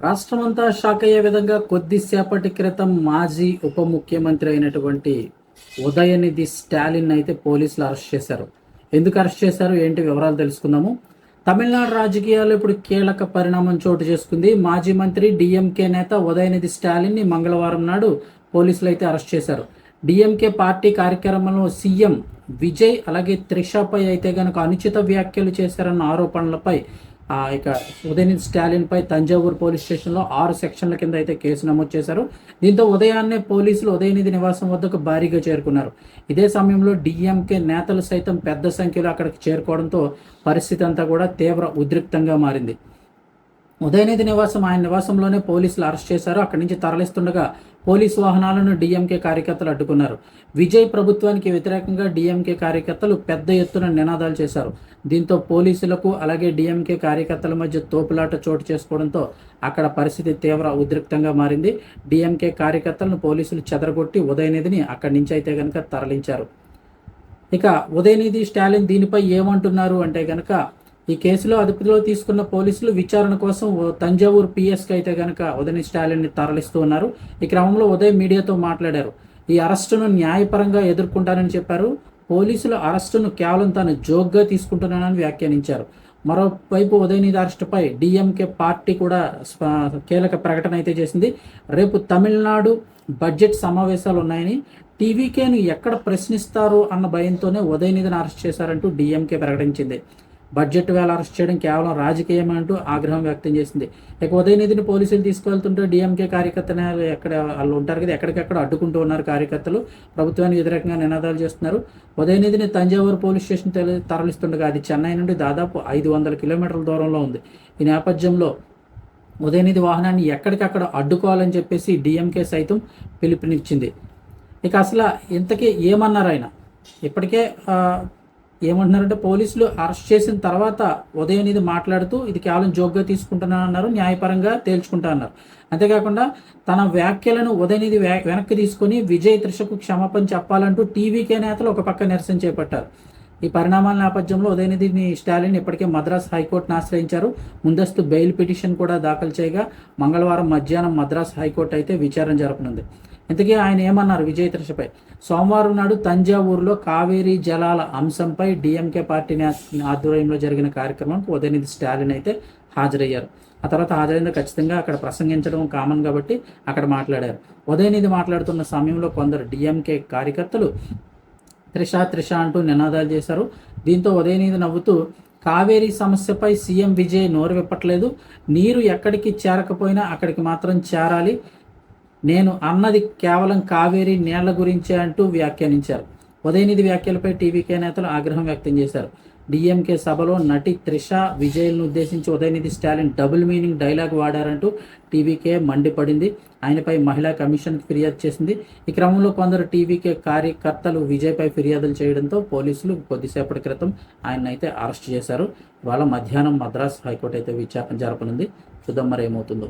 రాష్ట్రమంతా షాక్ అయ్యే విధంగా కొద్దిసేపటి క్రితం మాజీ ఉప ముఖ్యమంత్రి అయినటువంటి ఉదయనిధి స్టాలిన్ అయితే పోలీసులు అరెస్ట్ చేశారు. ఎందుకు అరెస్ట్ చేశారు, ఏంటి వివరాలు తెలుసుకుందాము. తమిళనాడు రాజకీయాల్లో ఇప్పుడు కీలక పరిణామం చోటు చేసుకుంది. మాజీ మంత్రి డిఎంకే నేత ఉదయనిధి స్టాలిన్ని మంగళవారం నాడు పోలీసులు అయితే అరెస్ట్ చేశారు. డిఎంకే పార్టీ కార్యక్రమంలో సీఎం విజయ్ అలాగే త్రిషపై అయితే గనక అనుచిత వ్యాఖ్యలు చేశారన్న ఆరోపణలపై ఇక ఉదయనిధి స్టాలిన్ పై తంజావూరు పోలీస్ స్టేషన్లో 6 సెక్షన్ల కింద అయితే కేసు నమోదు చేశారు. దీంతో ఉదయాన్నే పోలీసులు ఉదయనిధి నివాసం వద్దకు భారీగా చేరుకున్నారు. ఇదే సమయంలో డిఎంకే నేతలు సైతం పెద్ద సంఖ్యలో అక్కడికి చేరుకోవడంతో పరిస్థితి అంతా కూడా తీవ్ర ఉద్రిక్తంగా మారింది. ఉదయనిధి ఆయన నివాసంలోనే పోలీసులు అరెస్ట్ చేశారు. అక్కడి నుంచి తరలిస్తుండగా పోలీసు వాహనాలను డిఎంకే కార్యకర్తలు అడ్డుకున్నారు. విజయ్ ప్రభుత్వానికి వ్యతిరేకంగా డిఎంకే కార్యకర్తలు పెద్ద ఎత్తున నినాదాలు చేశారు. దీంతో పోలీసులకు అలాగే డిఎంకే కార్యకర్తల మధ్య తోపులాట చోటు చేసుకోవడంతో అక్కడ పరిస్థితి తీవ్ర ఉద్రిక్తంగా మారింది. డిఎంకే కార్యకర్తలను పోలీసులు చెదరగొట్టి ఉదయనిధిని అక్కడి నుంచి అయితే కనుక తరలించారు. ఇక ఉదయనిధి స్టాలిన్ దీనిపై ఏమంటున్నారు అంటే కనుక, ఈ కేసులో అదుపులో తీసుకున్న పోలీసులు విచారణ కోసం తంజావూరు పిఎస్కి అయితే కనుక ఉదయనిధి స్టాలిన్ని తరలిస్తూ ఉన్నారు. ఈ క్రమంలో ఉదయ్ మీడియాతో మాట్లాడారు. ఈ అరెస్టును న్యాయపరంగా ఎదుర్కొంటానని చెప్పారు. పోలీసుల అరెస్టును కేవలం తాను జోక్గా తీసుకుంటున్నానని వ్యాఖ్యానించారు. మరోవైపు ఉదయనిధి అరెస్టుపై డిఎంకే పార్టీ కూడా కీలక ప్రకటన అయితే చేసింది. రేపు తమిళనాడు బడ్జెట్ సమావేశాలు ఉన్నాయని, టీవీకేను ఎక్కడ ప్రశ్నిస్తారు అన్న భయంతోనే ఉదయనిధిని అరెస్ట్ చేశారంటూ డిఎంకే ప్రకటించింది. బడ్జెట్ వేళ అరెస్ట్ చేయడం కేవలం రాజకీయమే అంటూ ఆగ్రహం వ్యక్తం చేసింది. ఇక ఉదయనిధిని పోలీసులు తీసుకువెళ్తుంటే డిఎంకే కార్యకర్తలు వాళ్ళు ఉంటారు కదా, ఎక్కడికెక్కడ అడ్డుకుంటూ ఉన్నారు. కార్యకర్తలు ప్రభుత్వానికి వ్యతిరేకంగా నినాదాలు చేస్తున్నారు. ఉదయనిధిని తంజావూరు పోలీస్ స్టేషన్ తరలిస్తుండగా అది చెన్నై నుండి దాదాపు 500 కిలోమీటర్ల దూరంలో ఉంది. ఈ నేపథ్యంలో ఉదయనిధి వాహనాన్ని ఎక్కడికక్కడ అడ్డుకోవాలని చెప్పేసి డిఎంకే సైతం పిలుపునిచ్చింది. ఇక అసలు ఇంతకీ ఏమన్నారు ఆయన? ఇప్పటికే ఏమంటున్నారంటే, పోలీసులు అరెస్ట్ చేసిన తర్వాత ఉదయనిధి మాట్లాడుతూ ఇది కేవలం జోక్గా తీసుకుంటున్నానన్నారు, న్యాయపరంగా తేల్చుకుంటా అన్నారు. అంతేకాకుండా తన వ్యాఖ్యలను ఉదయనిధి వెనక్కి తీసుకుని విజయ్ త్రిషకు క్షమాపణ చెప్పాలంటూ టీవీకే నేతలు ఒక పక్క నిరసన చేపట్టారు. ఈ పరిణామాల నేపథ్యంలో ఉదయనిధిని స్టాలిన్ ఇప్పటికే మద్రాస్ హైకోర్టును ఆశ్రయించారు. ముందస్తు బెయిల్ పిటిషన్ కూడా దాఖలు చేయగా మంగళవారం మధ్యాహ్నం మద్రాస్ హైకోర్టు అయితే విచారణ జరపనుంది. ఇంతకీ ఆయన ఏమన్నారు విజయ్ త్రిషపై? సోమవారం నాడు తంజావూరులో కావేరీ జలాల అంశంపై డిఎంకే పార్టీ ఆధ్వర్యంలో జరిగిన కార్యక్రమానికి ఉదయనిధి స్టాలిన్ అయితే హాజరయ్యారు. ఆ తర్వాత హాజరైన ఖచ్చితంగా అక్కడ ప్రసంగించడం కామన్ కాబట్టి అక్కడ మాట్లాడారు. ఉదయనిధి మాట్లాడుతున్న సమయంలో కొందరు డిఎంకే కార్యకర్తలు త్రిష అంటూ నినాదాలు చేశారు. దీంతో ఉదయనిధి నవ్వుతూ, కావేరీ సమస్యపై సీఎం విజయ్ నోరు విప్పట్లేదు, నీరు ఎక్కడికి చేరకపోయినా అక్కడికి మాత్రం చేరాలి, నేను అన్నది కేవలం కావేరీ నీళ్ల గురించే అంటూ వ్యాఖ్యానించారు. ఉదయనిధి వ్యాఖ్యలపై టీవీకే నేతలు ఆగ్రహం వ్యక్తం చేశారు. డిఎంకే సభలో నటి త్రిష విజయ్ను ఉద్దేశించి Udhayanidhi Stalin double meaning dialogue వాడారంటూ టీవీకే మండిపడింది. ఆయనపై మహిళా కమిషన్కి ఫిర్యాదు చేసింది. ఈ క్రమంలో కొందరు టీవీకే కార్యకర్తలు విజయ్పై ఫిర్యాదులు చేయడంతో పోలీసులు కొద్దిసేపటి క్రితం ఆయన అయితే అరెస్ట్ చేశారు. ఇవాళ మధ్యాహ్నం మద్రాస్ హైకోర్టు అయితే విచారణ జరపనుంది. చూద్దాం మరి ఏమవుతుందో.